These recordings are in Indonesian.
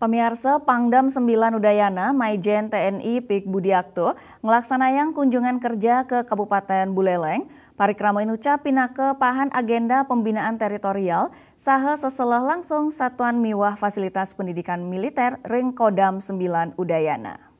Pemirsa Pangdam 9 Udayana, Maijen TNI Pik Budiakto, ngelaksanayang kunjungan kerja ke Kabupaten Buleleng, parikrama inucap pinake pahan agenda pembinaan teritorial, saha seselah langsung Satuan Miwah Fasilitas Pendidikan Militer Ring Kodam 9 Udayana.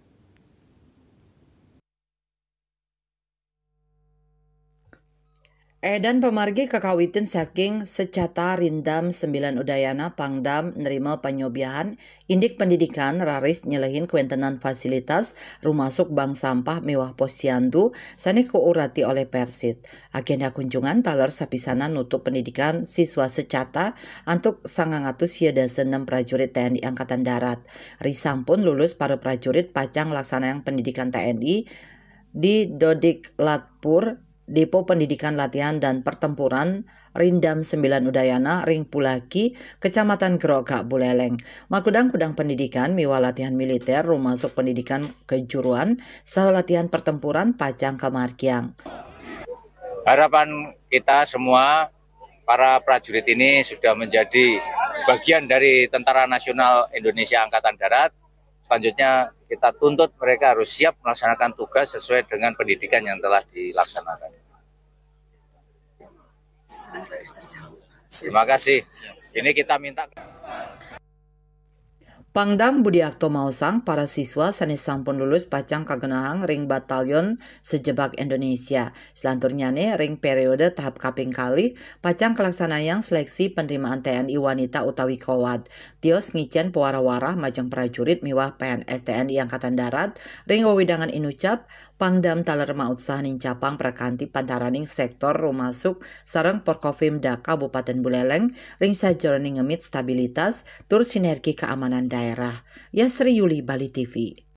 Edan pemargi kakawitin saking secata rindam 9 Udayana Pangdam nerima panyobiahan indik pendidikan raris nyelehin kuentenan fasilitas rumasuk bank sampah mewah posyandu sane keurati oleh Persit. Agenda kunjungan taler sapisanan nutup pendidikan siswa secata untuk 906 prajurit TNI Angkatan Darat. Risampun lulus para prajurit pacang laksanaan pendidikan TNI di Dodik Latpur, Depo Pendidikan Latihan dan Pertempuran Rindam 9 Udayana, Ring Pulaki, Kecamatan Gerogak, Buleleng. Makudang-kudang pendidikan miwah latihan militer, rumasuk pendidikan kejuruan, saha latihan pertempuran pacang kemarkiang. Harapan kita semua, para prajurit ini sudah menjadi bagian dari Tentara Nasional Indonesia Angkatan Darat. Selanjutnya kita tuntut mereka harus siap melaksanakan tugas sesuai dengan pendidikan yang telah dilaksanakan. Terima kasih. Ini kita minta. Pangdam Budiakto mausang para siswa sanes sampun lulus pacang kagenahang ring batalion sejebak Indonesia. Selanturnyane ring periode tahap kaping kali pacang kelaksanayang seleksi penerimaan TNI wanita utawi kowat. Tios ngicen pewara-wara majang prajurit miwah PNS TNI Angkatan Darat ring wewidangan inucap Pangdam taler maut sahaning capang prakanti pantaraning sektor rumasuk sareng Porkofimda Kabupaten Buleleng ring sajroning ngemit stabilitas tur sinergi keamanan daerah. Yasri Yuli, Bali TV.